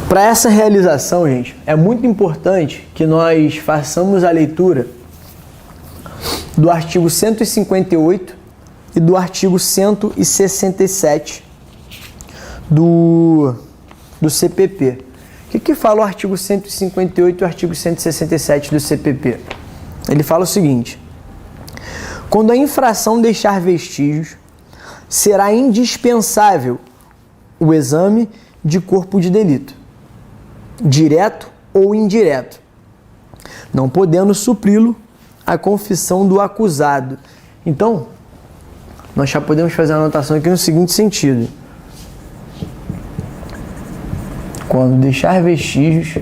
Para essa realização, gente, é muito importante que nós façamos a leitura do artigo 158 e do artigo 167 do CPP. O que fala o artigo 158 e o artigo 167 do CPP? Ele fala o seguinte: quando a infração deixar vestígios, será indispensável o exame de corpo de delito, direto ou indireto, não podendo supri-lo a confissão do acusado. Então, nós já podemos fazer a anotação aqui no seguinte sentido: quando deixar vestígios,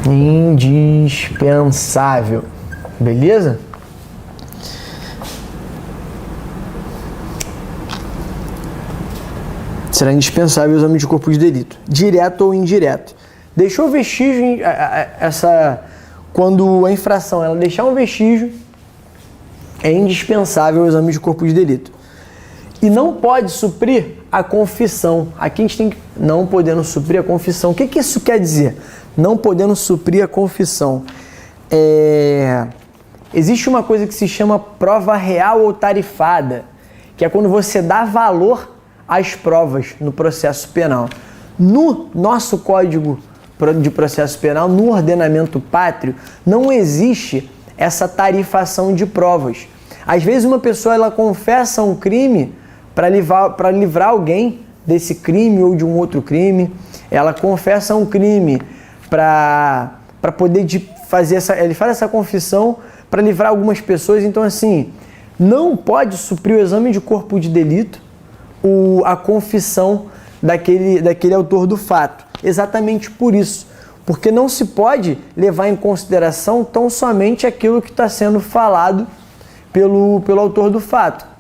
indispensável, beleza? Será indispensável o exame de corpo de delito, direto ou indireto. Deixou vestígio, quando a infração ela deixar um vestígio, é indispensável o exame de corpo de delito. E não pode suprir a confissão. Aqui a gente tem que, não podendo suprir a confissão. O que isso quer dizer? Não podendo suprir a confissão. Existe uma coisa que se chama prova real ou tarifada, que é quando você dá valor às provas no processo penal. No nosso Código de Processo Penal, no ordenamento pátrio, não existe essa tarifação de provas. Às vezes uma pessoa ela confessa um crime para livrar alguém desse crime ou de um outro crime. Ela confessa um crime para poder fazer ele faz essa confissão para livrar algumas pessoas. Então, assim, não pode suprir o exame de corpo de delito a confissão daquele autor do fato. Exatamente por isso. Porque não se pode levar em consideração tão somente aquilo que está sendo falado pelo autor do fato.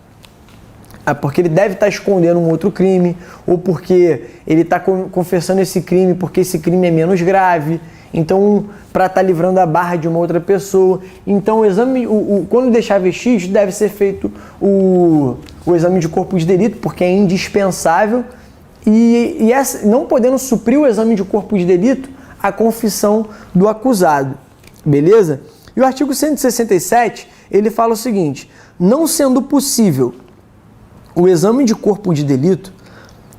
Porque ele deve estar escondendo um outro crime, ou porque ele está confessando esse crime porque esse crime é menos grave, então para estar livrando a barra de uma outra pessoa. Então o exame, quando deixar vestígio, deve ser feito o exame de corpo de delito, porque é indispensável, e não podendo suprir o exame de corpo de delito, a confissão do acusado, beleza? E o artigo 167, ele fala o seguinte: não sendo possível o exame de corpo de delito,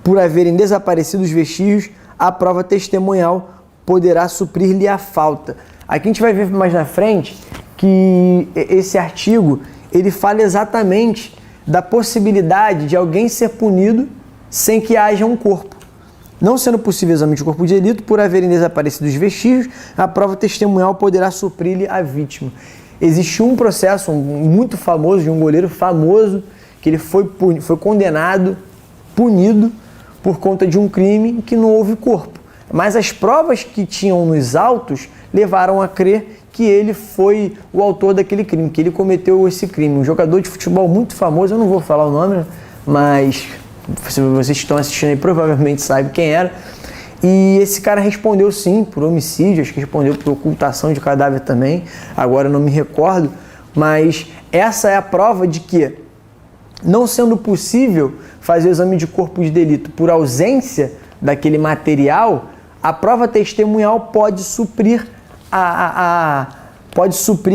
por haverem desaparecido os vestígios, a prova testemunhal poderá suprir-lhe a falta. Aqui a gente vai ver mais na frente que esse artigo, ele fala exatamente da possibilidade de alguém ser punido sem que haja um corpo. Não sendo possível o exame de corpo de delito, por haverem desaparecido os vestígios, a prova testemunhal poderá suprir-lhe a vítima. Existe um processo muito famoso, de um goleiro famoso, que ele foi condenado, punido, por conta de um crime em que não houve corpo. Mas as provas que tinham nos autos levaram a crer que ele foi o autor daquele crime, que ele cometeu esse crime. Um jogador de futebol muito famoso, eu não vou falar o nome, mas se vocês estão assistindo aí provavelmente sabem quem era. E esse cara respondeu sim por homicídio, acho que respondeu por ocultação de cadáver também, agora eu não me recordo, mas essa é a prova de que, não sendo possível fazer o exame de corpo de delito por ausência daquele material, a prova testemunhal pode suprir a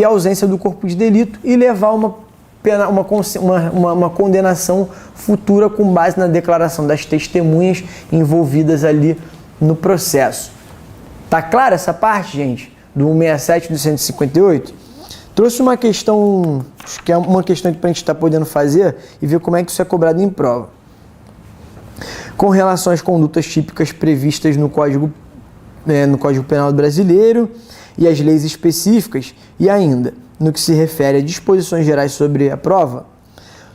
ausência do corpo de delito e levar uma condenação futura com base na declaração das testemunhas envolvidas ali no processo. Tá clara essa parte, gente? Do 167 e do 158? Trouxe uma questão, acho que é uma questão para a gente estar podendo fazer e ver como é que isso é cobrado em prova. Com relação às condutas típicas previstas no Código Penal brasileiro e as leis específicas, e ainda no que se refere a disposições gerais sobre a prova,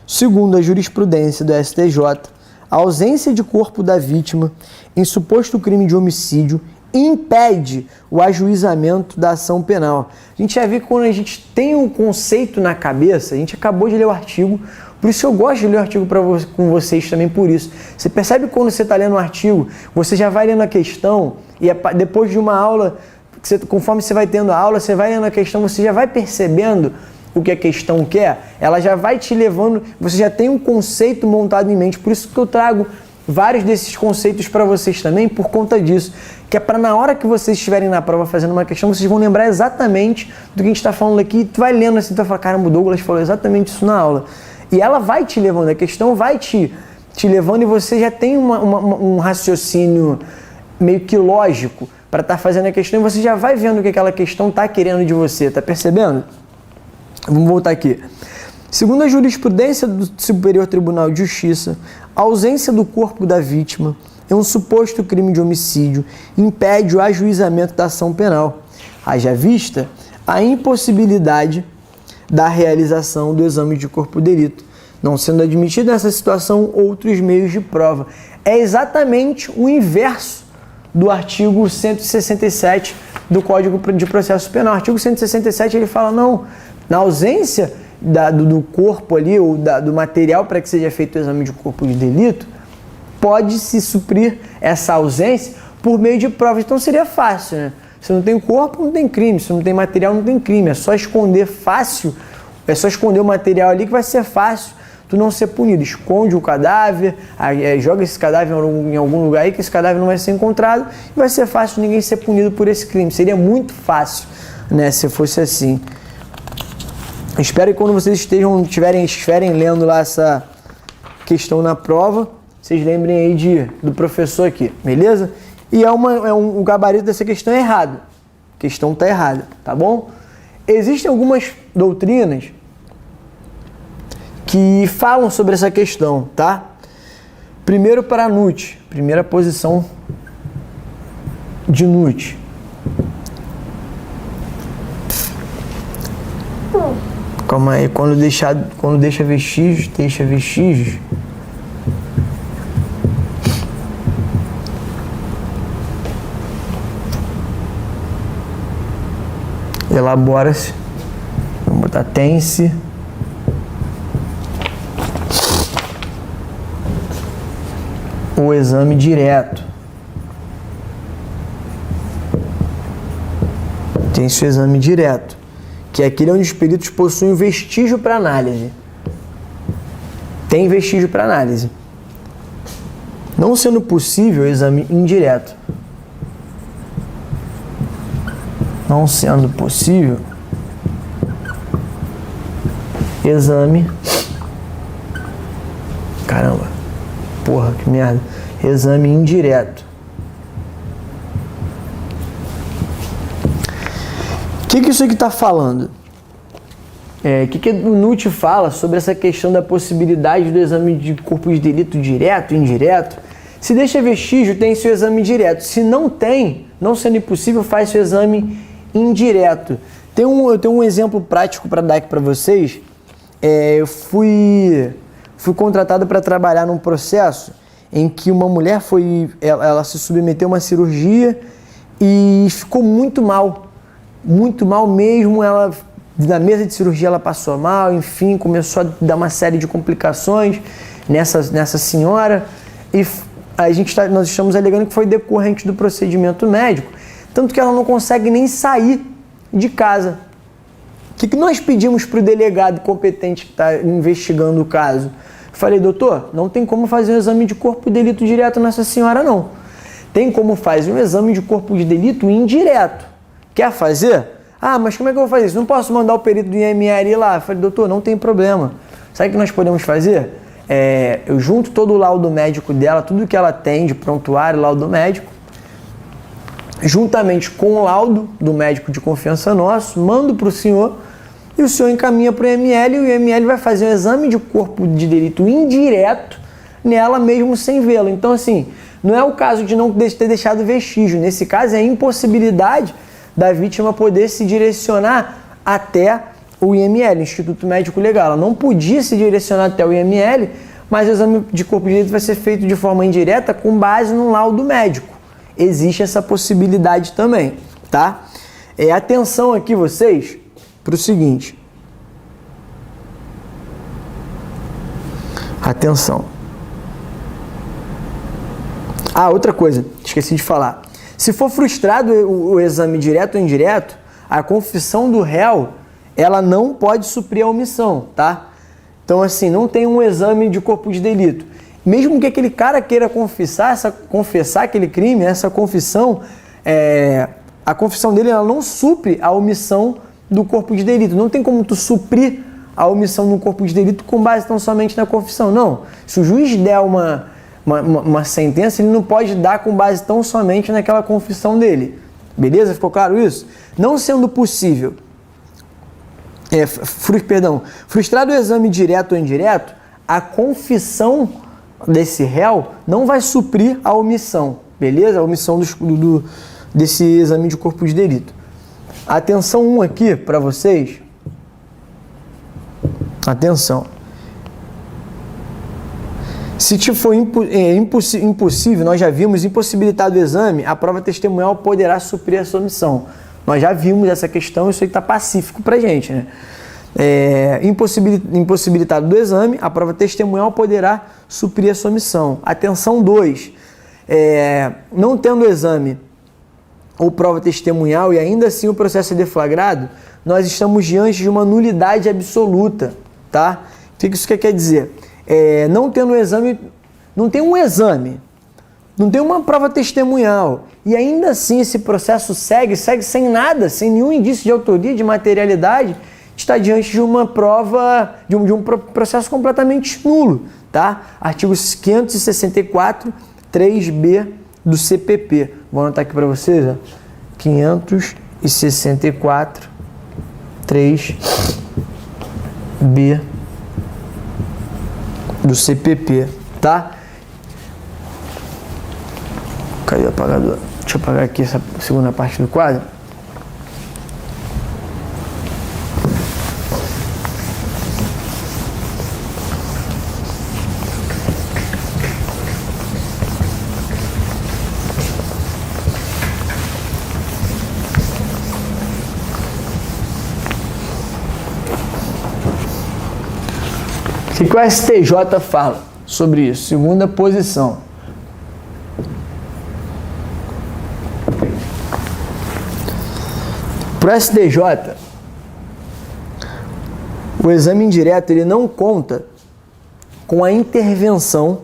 segundo a jurisprudência do STJ, a ausência de corpo da vítima em suposto crime de homicídio impede o ajuizamento da ação penal. A gente já vê que quando a gente tem um conceito na cabeça, a gente acabou de ler o artigo, por isso eu gosto de ler o artigo com vocês também por isso. Você percebe que quando você está lendo o artigo, você já vai lendo a questão e depois de uma aula conforme você vai tendo a aula, você vai lendo a questão, você já vai percebendo o que a questão quer, ela já vai te levando, você já tem um conceito montado em mente, por isso que eu trago vários desses conceitos para vocês também, por conta disso, que é para na hora que vocês estiverem na prova fazendo uma questão, vocês vão lembrar exatamente do que a gente está falando aqui, tu vai lendo assim, tu vai falar, caramba, o Douglas falou exatamente isso na aula, e ela vai te levando, a questão vai te levando e você já tem um raciocínio meio que lógico para estar fazendo a questão e você já vai vendo o que aquela questão está querendo de você, tá percebendo? Vamos voltar aqui. Segundo a jurisprudência do Superior Tribunal de Justiça, a ausência do corpo da vítima em um suposto crime de homicídio impede o ajuizamento da ação penal, haja vista a impossibilidade da realização do exame de corpo de delito, não sendo admitido nessa situação outros meios de prova. É exatamente o inverso do artigo 167 do Código de Processo Penal. O artigo 167 ele fala, não, na ausência do corpo ali, ou do material para que seja feito o exame de corpo de delito, pode-se suprir essa ausência por meio de provas. Então seria fácil, né? Se não tem corpo, não tem crime. Se não tem material, não tem crime. É só esconder fácil, é só esconder o material ali que vai ser fácil tu não ser punido. Esconde o cadáver, joga esse cadáver em algum lugar aí que esse cadáver não vai ser encontrado e vai ser fácil ninguém ser punido por esse crime. Seria muito fácil, né, se fosse assim. Espero que quando vocês estiverem lendo lá essa questão na prova, vocês lembrem aí do professor aqui, beleza? E o gabarito dessa questão é errado. A questão está errada, tá bom? Existem algumas doutrinas que falam sobre essa questão, tá? Primeiro para Nutt, primeira posição de Nutt. Calma aí, quando deixa vestígios. Elabora-se. Vamos botar tem-se. O exame direto. Tem-se o exame direto, que é aquele onde os peritos possuem vestígio para análise. Tem vestígio para análise. Não sendo possível o exame indireto. Não sendo possível exame. Caramba. Porra, que merda. Exame indireto. O que isso aqui está falando? O que o Nutt fala sobre essa questão da possibilidade do exame de corpo de delito direto e indireto? Se deixa vestígio, tem seu exame direto. Se não tem, não sendo impossível, faz seu exame indireto. Eu tenho um exemplo prático para dar aqui para vocês. Eu fui contratado para trabalhar num processo em que uma mulher ela se submeteu a uma cirurgia e ficou muito mal mesmo. Ela, na mesa de cirurgia, ela passou mal, enfim, começou a dar uma série de complicações nessa senhora e nós estamos alegando que foi decorrente do procedimento médico, tanto que ela não consegue nem sair de casa. O que nós pedimos para o delegado competente que está investigando o caso? Falei, doutor, não tem como fazer um exame de corpo de delito direto nessa senhora, não. Tem como fazer um exame de corpo de delito indireto. Quer fazer? Ah, mas como é que eu vou fazer isso? Não posso mandar o perito do IML ir lá. Falei, doutor, não tem problema. Sabe o que nós podemos fazer? Eu junto todo o laudo médico dela, tudo que ela tem de prontuário, laudo médico, juntamente com o laudo do médico de confiança nosso, mando para o senhor e o senhor encaminha para o IML e o IML vai fazer um exame de corpo de delito indireto nela mesmo sem vê-la. Então, assim, não é o caso de não ter deixado vestígio. Nesse caso, é a impossibilidade da vítima poder se direcionar até o IML, Instituto Médico Legal. Ela não podia se direcionar até o IML, mas o exame de corpo de delito vai ser feito de forma indireta com base no laudo médico. Existe essa possibilidade também, tá? Atenção aqui, vocês, para o seguinte. Atenção. Outra coisa, esqueci de falar. Se for frustrado o exame direto ou indireto, a confissão do réu, ela não pode suprir a omissão, tá? Então, assim, não tem um exame de corpo de delito. Mesmo que aquele cara queira confessar aquele crime, essa confissão, a confissão dele ela não supre a omissão do corpo de delito. Não tem como tu suprir a omissão do corpo de delito com base tão somente na confissão. Não. Se o juiz der uma sentença, ele não pode dar com base tão somente naquela confissão dele. Beleza? Ficou claro isso? Não sendo possível, frustrado o exame direto ou indireto, a confissão desse réu não vai suprir a omissão, beleza? A omissão desse exame de corpo de delito. Atenção 1 aqui para vocês. Atenção. Se te for impossível, nós já vimos, impossibilitado o exame, a prova testemunhal poderá suprir essa omissão. Nós já vimos essa questão, isso aí está pacífico para a gente, né? Impossibilitado do exame, a prova testemunhal poderá suprir essa omissão. Atenção 2. Não tendo o exame ou prova testemunhal e ainda assim o processo é deflagrado, nós estamos diante de uma nulidade absoluta, tá? O que isso quer dizer? Não tendo o exame, não tem um exame, não tem uma prova testemunhal, e ainda assim esse processo segue sem nada, sem nenhum indício de autoria, de materialidade, está diante de uma prova, de um processo completamente nulo, tá? Artigo 564, 3b do CPP. Vou anotar aqui para vocês, ó. 564, 3b do CPP, tá? Cadê o apagador? Deixa eu apagar aqui essa segunda parte do quadro. O que o STJ fala sobre isso? Segunda posição. Para o STJ, o exame indireto ele não conta com a intervenção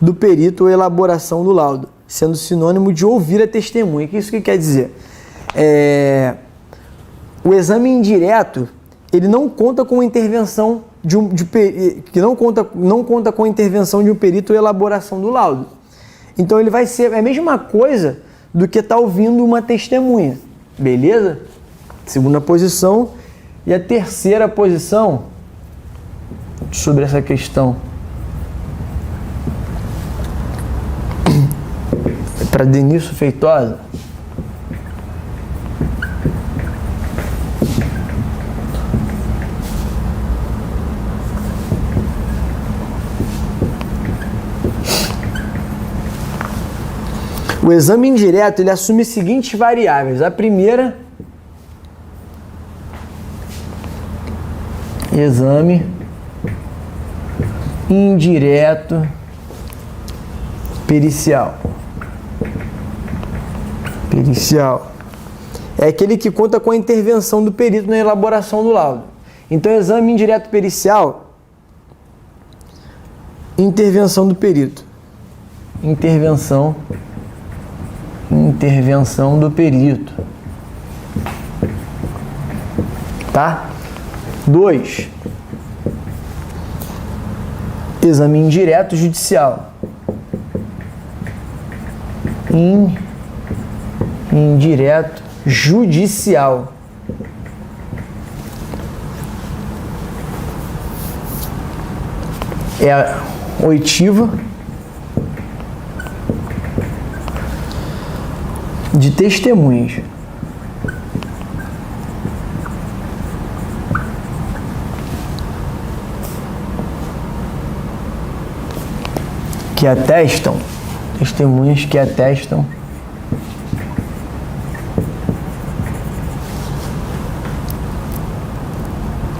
do perito ou elaboração do laudo, sendo sinônimo de ouvir a testemunha. O que isso quer dizer? O exame indireto ele não conta com a intervenção não conta com a intervenção de um perito ou elaboração do laudo. Então ele vai ser a mesma coisa do que estar ouvindo uma testemunha, beleza? Segunda posição. E a terceira posição sobre essa questão para Denício Feitosa. O exame indireto ele assume as seguintes variáveis. A primeira, exame indireto pericial. É aquele que conta com a intervenção do perito na elaboração do laudo. Então, exame indireto pericial, intervenção do perito. Intervenção do perito. Tá? 2. Exame indireto judicial. Indireto judicial. É a oitiva de testemunhas. Que atestam, testemunhas que atestam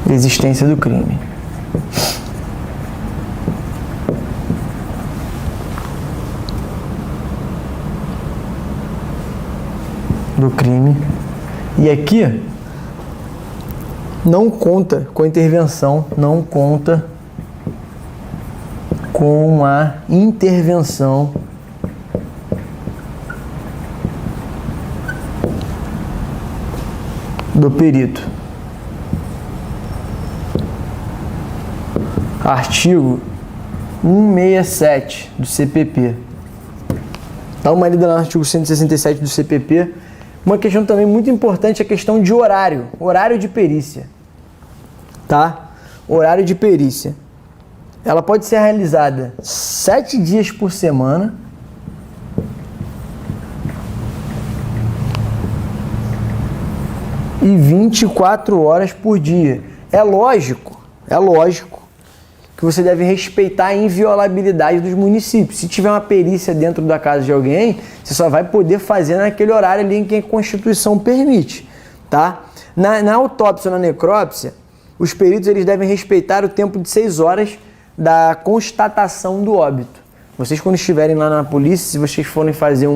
a existência do crime. do crime. E aqui não conta com a intervenção, não conta com a intervenção do perito. Artigo 167 do CPP. Dá uma lida no artigo 167 do CPP. Uma questão também muito importante é a questão de horário. Horário de perícia. Tá? Horário de perícia. Ela pode ser realizada 7 dias por semana. E 24 horas por dia. É lógico que você deve respeitar a inviolabilidade dos municípios. Se tiver uma perícia dentro da casa de alguém, você só vai poder fazer naquele horário ali em que a Constituição permite, tá? Na autópsia ou na necrópsia, os peritos eles devem respeitar o tempo de 6 horas da constatação do óbito. Vocês, quando estiverem lá na polícia, se vocês forem fazer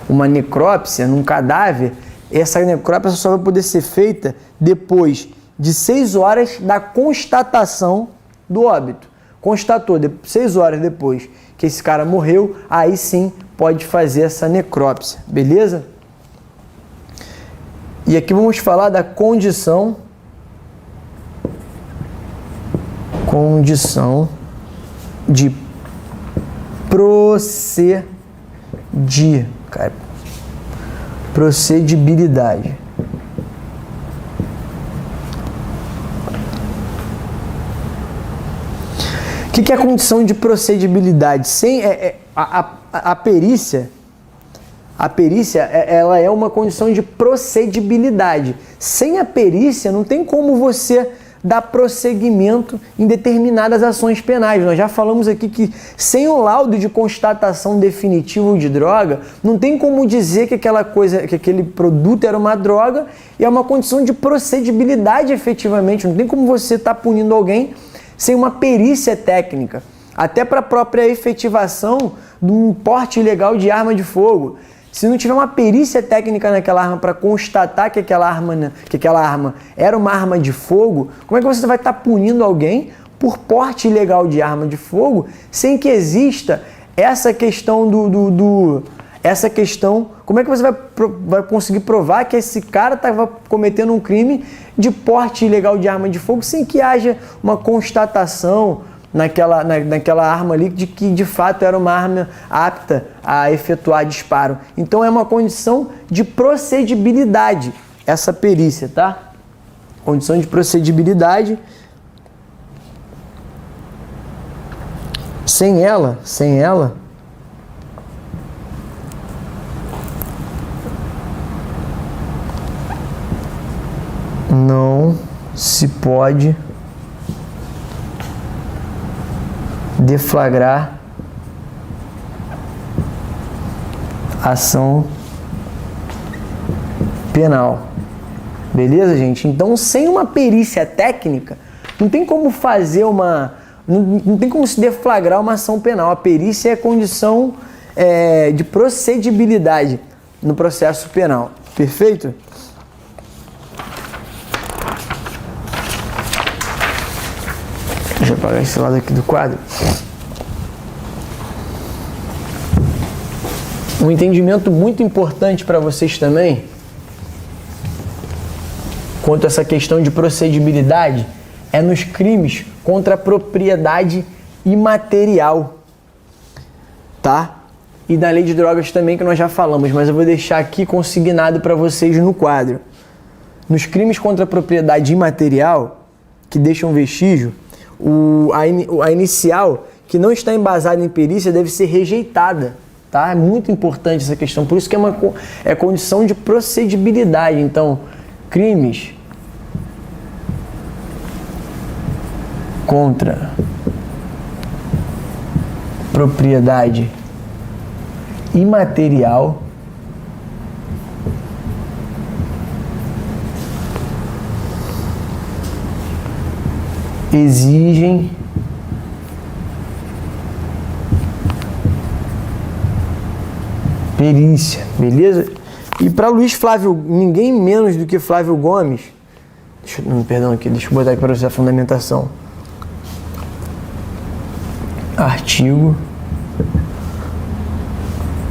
uma necrópsia num cadáver, essa necrópsia só vai poder ser feita depois de 6 horas da constatação do óbito. Constatou, 6 horas depois que esse cara morreu, aí sim pode fazer essa necrópsia, beleza? E aqui vamos falar da condição de procedibilidade. O que é a condição de procedibilidade? Sem a perícia, ela é uma condição de procedibilidade. Sem a perícia, não tem como você dar prosseguimento em determinadas ações penais. Nós já falamos aqui que sem o laudo de constatação definitiva de droga, não tem como dizer que aquele produto era uma droga e é uma condição de procedibilidade efetivamente. Não tem como você estar punindo alguém sem uma perícia técnica, até para a própria efetivação de um porte ilegal de arma de fogo. Se não tiver uma perícia técnica naquela arma para constatar que aquela arma era uma arma de fogo, como é que você vai estar punindo alguém por porte ilegal de arma de fogo sem que exista essa questão como é que você vai conseguir provar que esse cara estava cometendo um crime de porte ilegal de arma de fogo sem que haja uma constatação naquela arma ali de que de fato era uma arma apta a efetuar disparo. Então é uma condição de procedibilidade essa perícia, tá? Condição de procedibilidade. Sem ela não se pode deflagrar ação penal. Beleza, gente? Então, sem uma perícia técnica, não tem como fazer não tem como se deflagrar uma ação penal. A perícia é condição de procedibilidade no processo penal. Perfeito? Deixa eu apagar esse lado aqui do quadro. Um entendimento muito importante para vocês também, quanto a essa questão de procedibilidade, é nos crimes contra a propriedade imaterial, tá? E na lei de drogas também, que nós já falamos, mas eu vou deixar aqui consignado para vocês no quadro. Nos crimes contra a propriedade imaterial, que deixam vestígio, a inicial, que não está embasada em perícia, deve ser rejeitada, tá? É muito importante essa questão, por isso que é condição de procedibilidade. Então, crimes contra propriedade imaterial exigem Perícia, beleza? E para Luiz Flávio, ninguém menos do que Flávio Gomes, perdão aqui, deixa eu botar aqui para você a fundamentação. Artigo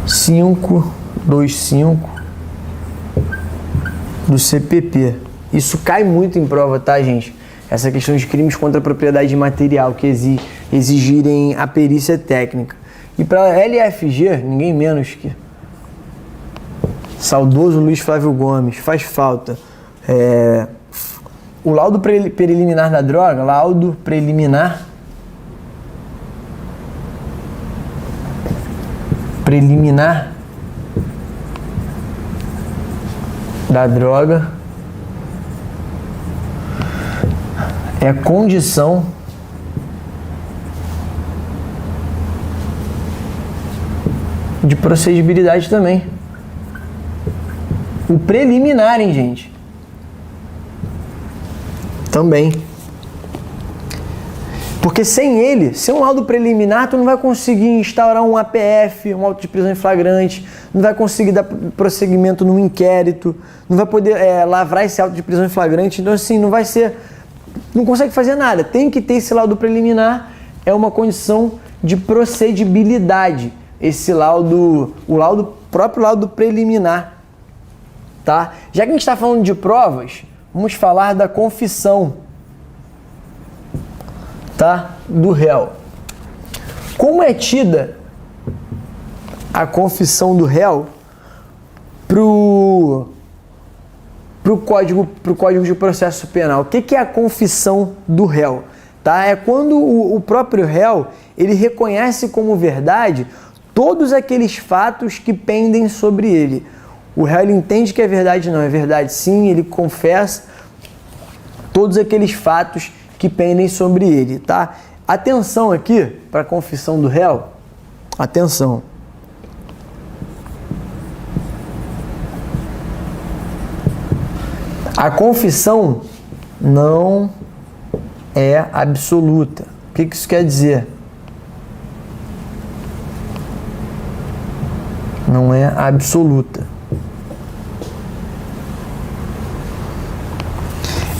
525 do CPP. Isso cai muito em prova, tá, gente? Essa questão de crimes contra a propriedade material que exigirem a perícia técnica. E para LFG, ninguém menos que saudoso Luiz Flávio Gomes, faz falta o laudo preliminar da droga, laudo preliminar da droga é condição de procedibilidade também. O preliminar, hein, gente? Também. Porque sem ele, sem um laudo preliminar, tu não vai conseguir instaurar um APF, um auto de prisão em flagrante, não vai conseguir dar prosseguimento num inquérito, não vai poder lavrar esse auto de prisão em flagrante. Então, assim, não consegue fazer nada. Tem que ter esse laudo preliminar, é uma condição de procedibilidade. Esse laudo, próprio laudo preliminar. Tá? Já que a gente está falando de provas, vamos falar da confissão, tá? Do réu. Como é tida a confissão do réu pro Código de Processo Penal? O que é a confissão do réu? Tá? É quando o próprio réu ele reconhece como verdade todos aqueles fatos que pendem sobre ele. O réu ele entende que é verdade, não é verdade sim, ele confessa todos aqueles fatos que pendem sobre ele, tá? Atenção aqui para a confissão do réu, atenção. A confissão não é absoluta. O que isso quer dizer? Não é absoluta.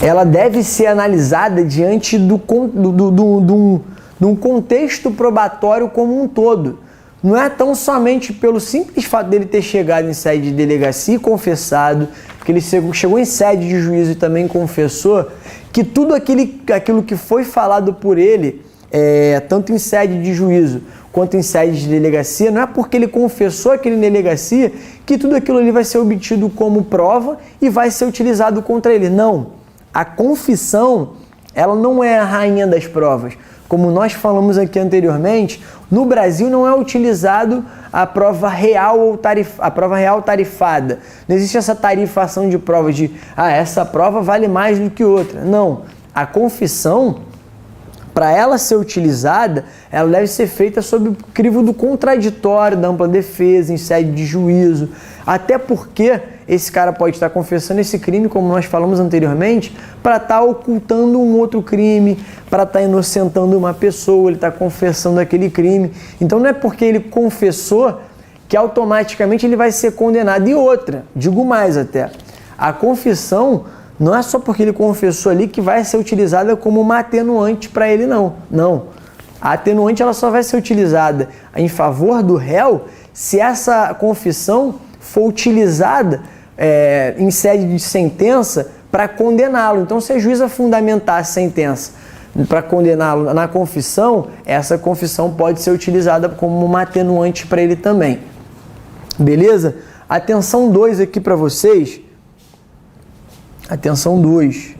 Ela deve ser analisada diante de um contexto probatório como um todo. Não é tão somente pelo simples fato dele ter chegado em sede de delegacia e confessado, que ele chegou em sede de juízo e também confessou, que tudo aquilo que foi falado por ele, tanto em sede de juízo quanto em sede de delegacia, não é porque ele confessou aquilo em delegacia que tudo aquilo ali vai ser obtido como prova e vai ser utilizado contra ele. Não. A confissão, ela não é a rainha das provas. Como nós falamos aqui anteriormente, no Brasil não é utilizado a prova real tarifada. Não existe essa tarifação de provas de, essa prova vale mais do que outra. Não. A confissão, para ela ser utilizada, ela deve ser feita sob o crivo do contraditório, da ampla defesa, em sede de juízo. Até porque esse cara pode estar confessando esse crime, como nós falamos anteriormente, para estar ocultando um outro crime, para estar inocentando uma pessoa, ele está confessando aquele crime. Então não é porque ele confessou que automaticamente ele vai ser condenado. E outra, digo mais até, a confissão não é só porque ele confessou ali que vai ser utilizada como uma atenuante para ele, não. Não. A atenuante ela só vai ser utilizada em favor do réu se essa confissão for utilizada em sede de sentença para condená-lo. Então, se a juíza fundamentar a sentença para condená-lo na confissão, essa confissão pode ser utilizada como uma atenuante para ele também. Beleza? Atenção 2 aqui para vocês. Atenção 2.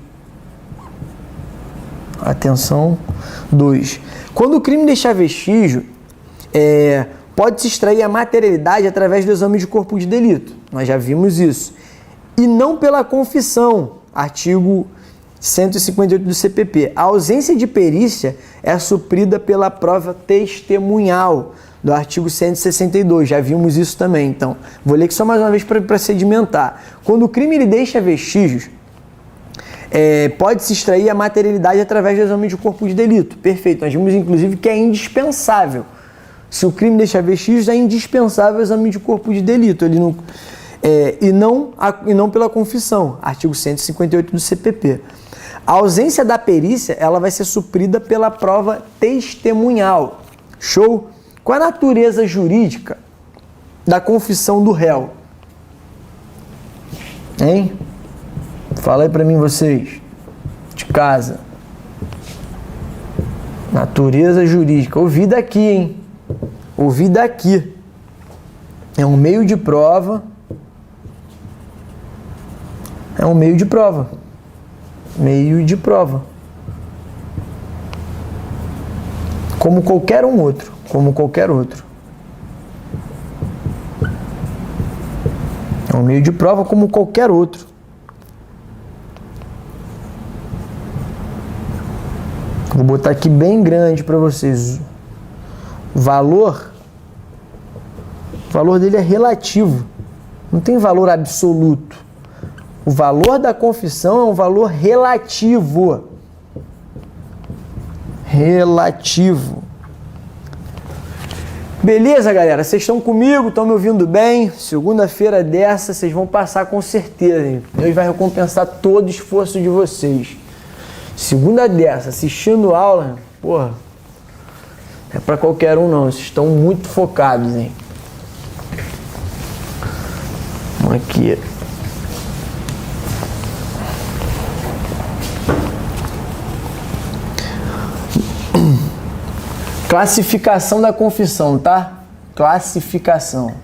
Atenção 2. Quando o crime deixar vestígio, pode-se extrair a materialidade através do exame de corpo de delito. Nós já vimos isso. E não pela confissão. Artigo 158 do CPP. A ausência de perícia é suprida pela prova testemunhal, do artigo 162. Já vimos isso também. Então, vou ler aqui só mais uma vez para sedimentar. Quando o crime ele deixa vestígios, pode-se extrair a materialidade através do exame de corpo de delito. Perfeito. Nós vimos, inclusive, que é indispensável. Se o crime deixa vestígios, é indispensável o exame de corpo de delito. Ele não, e não pela confissão. Artigo 158 do CPP. A ausência da perícia, ela vai ser suprida pela prova testemunhal. Show? Qual a natureza jurídica da confissão do réu? Hein? Fala aí pra mim, vocês, de casa. Natureza jurídica. Ouvi daqui, hein? Ouvi daqui. É um meio de prova. É um meio de prova. Meio de prova. Como qualquer um outro. Como qualquer outro. É um meio de prova como qualquer outro. Vou botar aqui bem grande para vocês. O valor dele é relativo. Não tem valor absoluto. O valor da confissão é um valor relativo. Relativo. Beleza, galera? Vocês estão comigo? Estão me ouvindo bem? Segunda-feira dessa, vocês vão passar com certeza, hein? Deus vai recompensar todo o esforço de vocês. Segunda dessa, assistindo aula, porra, não é pra qualquer um não, vocês estão muito focados, hein? Vamos aqui. Classificação da confissão, tá? Classificação.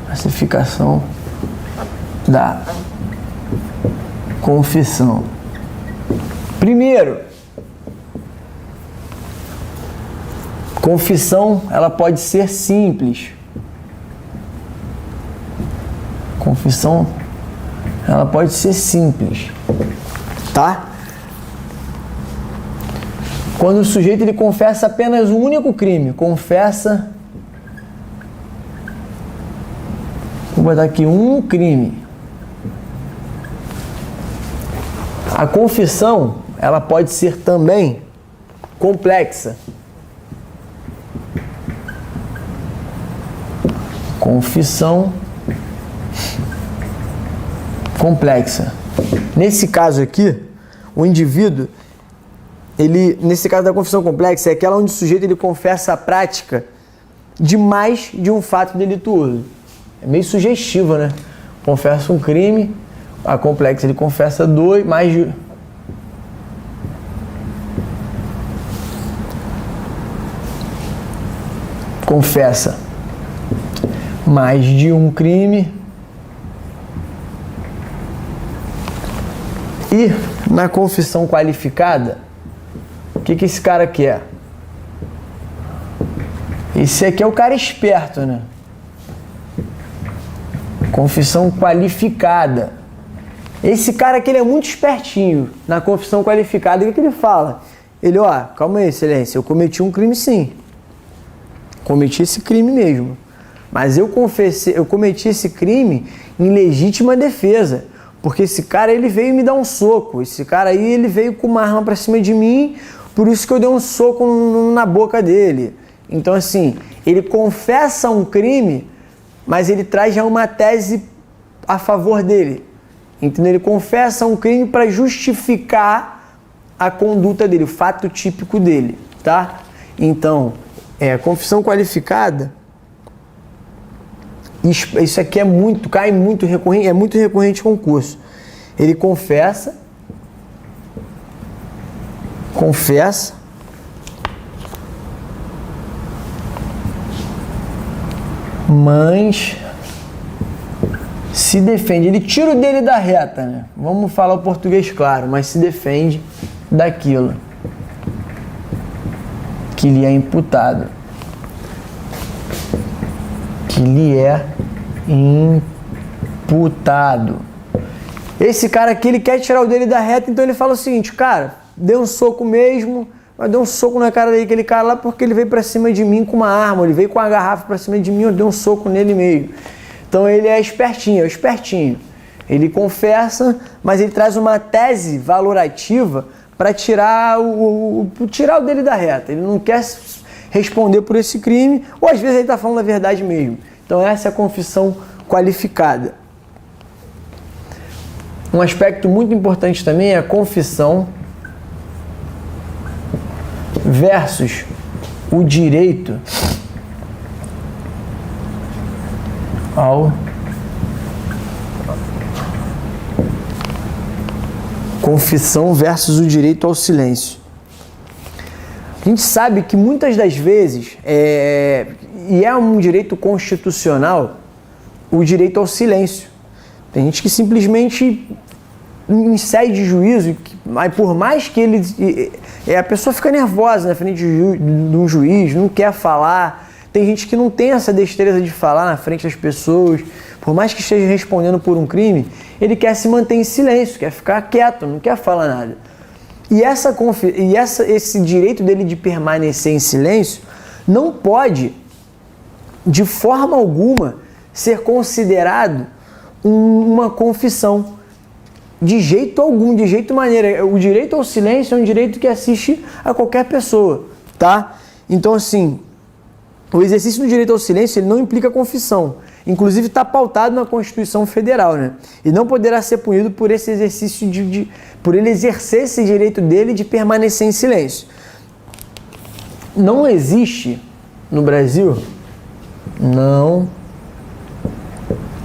Classificação da confissão. Primeiro, confissão, ela pode ser simples. Confissão, ela pode ser simples, tá? Quando o sujeito ele confessa apenas um único crime, confessa, vou botar aqui um crime. A confissão, ela pode ser também complexa. Confissão complexa. Nesse caso aqui, o indivíduo, nesse caso da confissão complexa, é aquela onde o sujeito ele confessa a prática de mais de um fato delituoso. É meio sugestiva, né? Confessa um crime, a complexa ele confessa dois, mais de... Confessa mais de um crime. E na confissão qualificada, o que esse cara quer? Esse aqui é o cara esperto, né? Confissão qualificada. Esse cara aqui ele é muito espertinho. Na confissão qualificada, o que ele fala? Ele, ó, calma aí, excelência, eu cometi um crime sim. Cometi esse crime mesmo. Mas eu cometi esse crime em legítima defesa. Porque esse cara, ele veio me dar um soco. Esse cara aí, ele veio com uma arma pra cima de mim, por isso que eu dei um soco na boca dele. Então, assim, ele confessa um crime, mas ele traz já uma tese a favor dele. Entendeu? Ele confessa um crime para justificar a conduta dele, o fato típico dele, tá? Então, confissão qualificada, isso aqui cai muito recorrente, é muito recorrente em concurso. Ele confessa, mas se defende. Ele tira o dele da reta, né? Vamos falar o português claro, mas se defende daquilo que lhe é imputado. Que lhe é imputado. Esse cara aqui, ele quer tirar o dele da reta, então ele fala o seguinte, cara, deu um soco mesmo, mas deu um soco na cara daquele cara lá porque ele veio pra cima de mim com uma arma, ele veio com uma garrafa pra cima de mim, eu dei um soco nele mesmo. Então ele é espertinho, Ele confessa, mas ele traz uma tese valorativa para tirar o dele da reta. Ele não quer responder por esse crime, ou às vezes ele está falando a verdade mesmo. Então essa é a confissão qualificada. Um aspecto muito importante também é a confissão versus o direito ao confissão versus o direito ao silêncio. A gente sabe que muitas das vezes, e é um direito constitucional, o direito ao silêncio. Tem gente que simplesmente incede juízo, mas por mais que ele... a pessoa fica nervosa na frente de um juiz, não quer falar. Tem gente que não tem essa destreza de falar na frente das pessoas. Por mais que esteja respondendo por um crime, ele quer se manter em silêncio, quer ficar quieto, não quer falar nada. E esse direito dele de permanecer em silêncio não pode, de forma alguma, ser considerado uma confissão. De jeito algum, de jeito maneira. O direito ao silêncio é um direito que assiste a qualquer pessoa, tá? Então, assim, o exercício do direito ao silêncio ele não implica confissão. Inclusive está pautado na Constituição Federal, né? E não poderá ser punido por esse exercício por ele exercer esse direito dele de permanecer em silêncio. Não existe no Brasil, não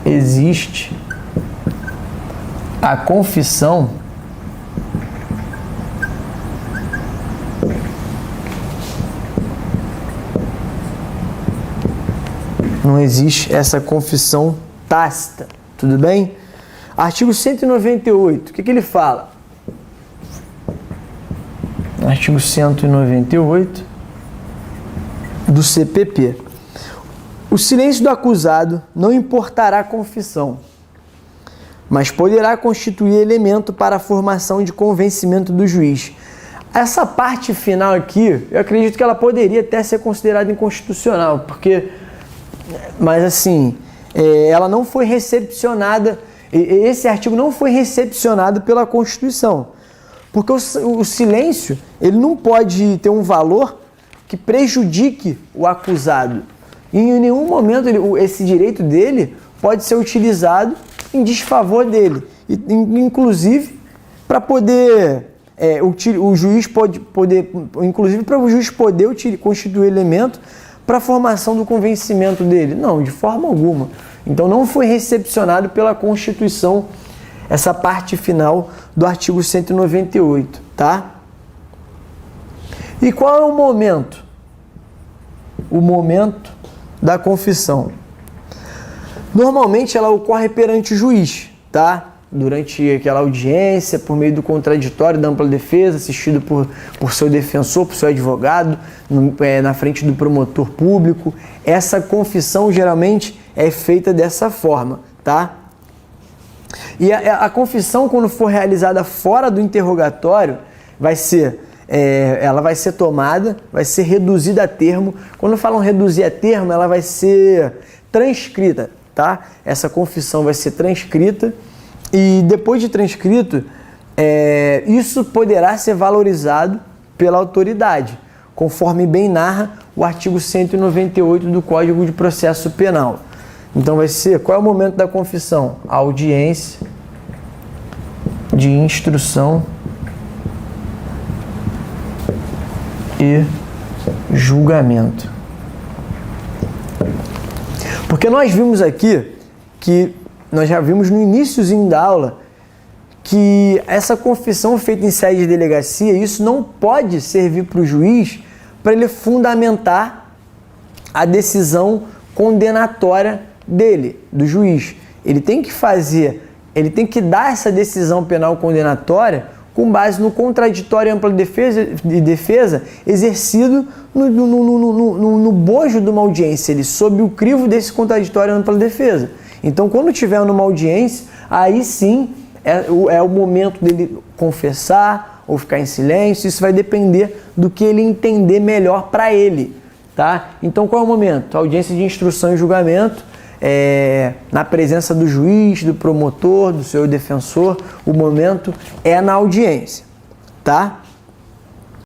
existe a confissão não existe essa confissão tácita, tudo bem? Artigo 198, o que ele fala? Artigo 198 do CPP. O silêncio do acusado não importará a confissão, mas poderá constituir elemento para a formação de convencimento do juiz. Essa parte final aqui, eu acredito que ela poderia até ser considerada inconstitucional, porque, mas assim, ela não foi recepcionada, esse artigo não foi recepcionado pela Constituição, porque o silêncio, ele não pode ter um valor que prejudique o acusado. E em nenhum momento esse direito dele pode ser utilizado em desfavor dele, inclusive para poder o juiz inclusive para o juiz poder constituir elemento para a formação do convencimento dele. Não, de forma alguma. Então não foi recepcionado pela Constituição essa parte final do artigo 198, tá? E qual é o momento? O momento da confissão. Normalmente ela ocorre perante o juiz, tá? Durante aquela audiência, por meio do contraditório da ampla defesa, assistido por seu defensor, por seu advogado, na frente do promotor público. Essa confissão geralmente é feita dessa forma, tá? E a confissão, quando for realizada fora do interrogatório, ela vai ser tomada, vai ser reduzida a termo. Quando falam reduzir a termo, ela vai ser transcrita, tá? Essa confissão vai ser transcrita e depois de transcrito, isso poderá ser valorizado pela autoridade, conforme bem narra o artigo 198 do Código de Processo Penal. Então vai ser, qual é o momento da confissão? A audiência de instrução e julgamento. Porque nós vimos aqui nós já vimos no iniciozinho da aula que essa confissão feita em sede de delegacia, isso não pode servir para o juiz para ele fundamentar a decisão condenatória do juiz. Ele tem que dar essa decisão penal condenatória com base no contraditório ampla de defesa exercido no bojo de uma audiência, sob o crivo desse contraditório ampla de defesa. Então, quando tiver numa audiência, aí sim é o momento dele confessar ou ficar em silêncio. Isso vai depender do que ele entender melhor para ele, tá? Então, qual é o momento? A audiência de instrução e julgamento, na presença do juiz, do promotor, do seu defensor, o momento é na audiência, tá?